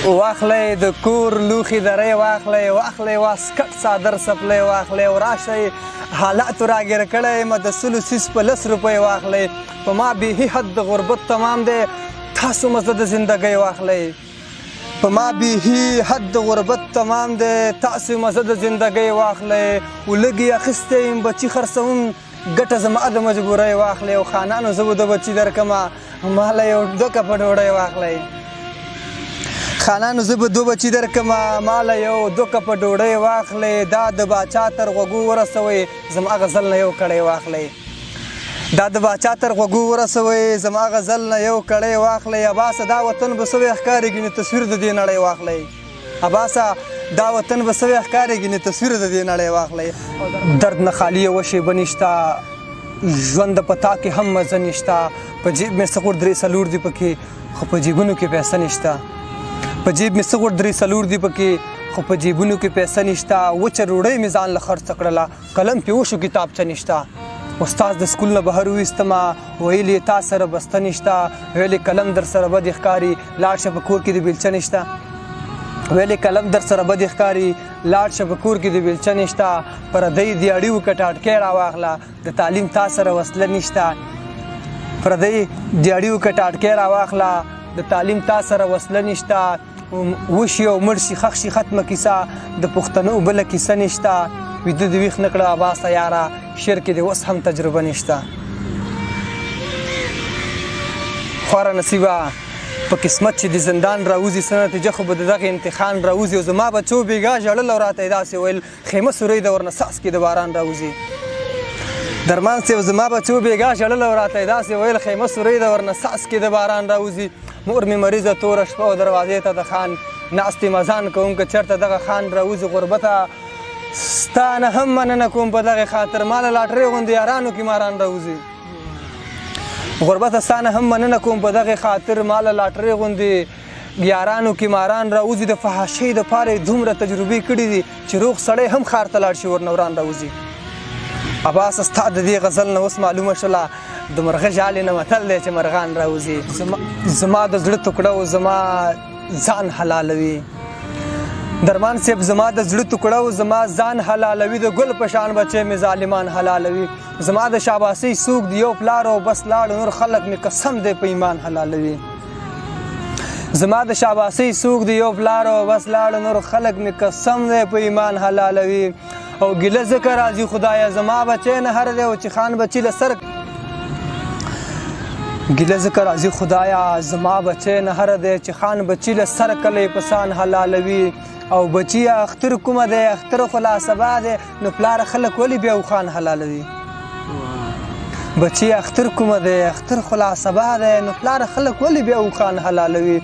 واخلئ د کور لوښي درې واخلئ واسکټ څادر څپلۍ واخلئ او راشئ حالاتو راګیر کړی یم د سلو سیس په 10 روپۍ واخلئ په ما بیخي حد د غربت تمام دی تاسو مزه د زندګۍ واخلئ په ما بیخي حد د غربت تمام دی تاسو مزه د زندګۍ واخلئ ولږې اخیستی یم بچي خرڅوم ګټه زما د مجبورۍ واخلئ او خانانو زه به د بچي درکمه ماله یو 2 کپه ډوډۍ واخلئ خانانو زه به 2 بچي درکمه ماله یو 2 کپه ډوډۍ واخلئ دا د باچا تر غوږو ورسوئ زما غزل نه یو کړی واخلئ دا د باچا تر غوږو ورسوئ زما غزل نه یو کړی واخلئ اباسه دا وطن به سوی ښکارېږي نو تصویر د دې نړۍ واخلئ اباسه دا وطن به سوی ښکارېږي نو تصویر د دې نړۍ واخلئ درد نه خالي یوه شیبه نشته ژوند په تا کې هم مزه نشته په جیب مې څه غوړ 3 دي پکې خو په جیبونو کې پیسه نشته په جیب مې څه غوړ 3 دي پکې خو په جیبونو کې پیسه نشته وچه ډوډۍ مې ځان له خرڅ کړله قلم پې وشو کتابچه نشته استاد د سکول نه بهر وویستمه ویل یې تا سره بسته نشته ویل قلم در سره بد ښکاري لاړ شه په کور کې د بیلچه نشته ویل قلم در سره بد ښکاري لاړ شه په کور کې د بیلچه نشته پردی د اړیو کټاټکی راواخله د تعلیم تا سره وسله نشته پردی د اړیو کټاټکی راواخله د تعلیم تا سره وسله نشته وشي او مړ شي ښخ شي ختمه کیسه د پښتنو بله کیسه نشته ویده د ویښ نه کړه اباسه یاره شعر کې د اوس هم تجربه نشته خواره نصیبه په قسمت چې د زندان راوځي څه نتیجه خو به د دغه امتحان راوځي او زما بچو بېګا ژړل او راته یې داسې ویل خیمه سورۍ د ورنه څاڅکي د باران راوځي درمان صاحب زما بچو بېګا ژړل او راته یې داسې ویل خیمه سورۍ د ورنه څاڅکي د باران راوځي مور مې مریضه توره شپه او دروازې ته د خان ناستې مزان کوم که چېرته دغه خان راوځي غربته ستا نه هم مننه کوم په دغې خاطر ما له لاټرۍ غوندې یارانو کې ماران راوځي غربته ستا نه هم مننه کوم په دغې خاطر ما له لاټرۍ غوندې یارانو کې ماران راوځي د فحاشۍ دپاره یې دومره تجربې کړي دي چې روغ سړی هم ښار ته لاړ شي ورنه وران راوځي اباسه ستا د دې غزل نه اوس معلومه شوله د مرغه ژالې نه متل دی چې مرغان راوځي زما د زړه ټوکړه او زما ځان حلالوي درمان صاحب زما د زړه ټوکړه او زما ځان حلالوي د ګل په شان بچی مې ظالمان حلالوي زما د شاباسۍ څوک دی یو پلار او بس لاړ نور خلک مې قسم دی په ایمان حلالوي زما د شاباسۍ څوک دی یو پلار او بس لاړ نور خلک مې قسم دی په ایمان حلالوي او ګیله ځکه راځي خدایه زما بچی نه هر دی او چې خان بچي له سر ګیله ځکه راځي خدایه زما بچی نه هر دی چې خان بچي له سر کلی پسان حلالوي او بچی اختر کومه دی اختر خو لا سبا دی نو پلاره خلک ولې بیا خان حلالوي بچی اختر کومه دی اختر خو لا سبا دی نو پلاره خلک ولې بیا خان حلالوي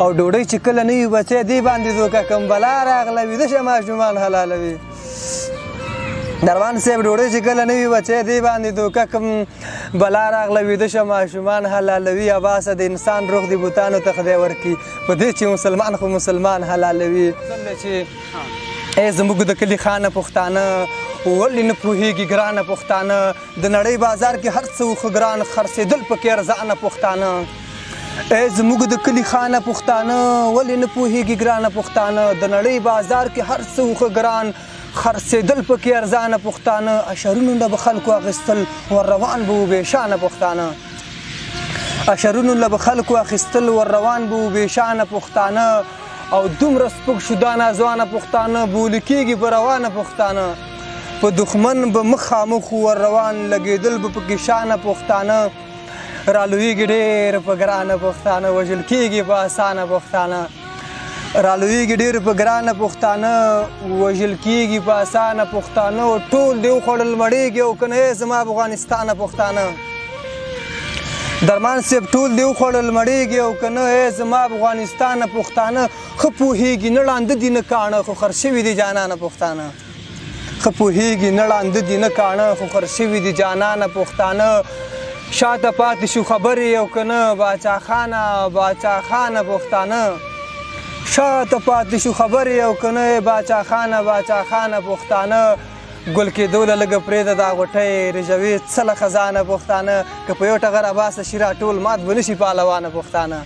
او ډوډۍ چې کله نه وي بچی دی باندې دوکه کم بلا راغله ویده شه ماشومان حلالوي دروان صاحب ډوډۍ چې کله نه وي بچی دی باندې دوکه کم بلا راغله ویده شه ماشومان حلالوي اباسه د انسان روح دی بوتانو ته خدای ورکي په دې چې مسلمان خو مسلمان حلالوي چې ای زموږ د کلي خانه پښتانه ولې نه پوهېږي ګرانه پښتانه د نړۍ بازار کې هر څه وخه ګران خرڅېدل پکې ارزانه پښتانه ای زموږ د کلي خانه پښتانه ولې نه پوهېږي ګرانه پښتانه د نړۍ بازار کې هر څه وخه ګران خرڅېدل پکې ارزانه پښتانه اشرونو نه به خلکو اخیستل ور روان به و بېشانه پښتانه اشرونو نه به خلکو اخیستل ور روان به و بېشانه پښتانه او دومره سپک شو دا نازوانه پښتانه بولی کېږي په روانه پښتانه په دښمن به مخامخ ور روان لګېدل به پکې شانه پښتانه رالویږي ډېر په ګرانه پښتانه وژل کېږي په اسانه پښتانه رالویږي ډېر په ګرانه پښتانه وژل کېږي په اسانه پښتانه ټول دې وخوړل مړېږي او که نه زما افغانستانه پښتانه درمان صاحب ټول دې وخوړل مړېږي او که نه زما افغانستانه پښتانه ښه پوهېږي نه ړانده دي نه کاڼه خو خر شوي دي جانانه پښتانه ښه پوهېږي نه ړانده دي نه کاڼه خو خر شوي دي جانانه پښتانه شاته پاتې شو خبرې او که نه باچا خانه پښتانه شاته پاتې شو خبرې او که نه باچا خانه پښتانه ګل کېدو له لږه پرېږده دا غوټۍ رژوي څه له خزانه پښتانه که په یو ټغر اباسه شي راټول مات به نه شي پهلوانه پښتانه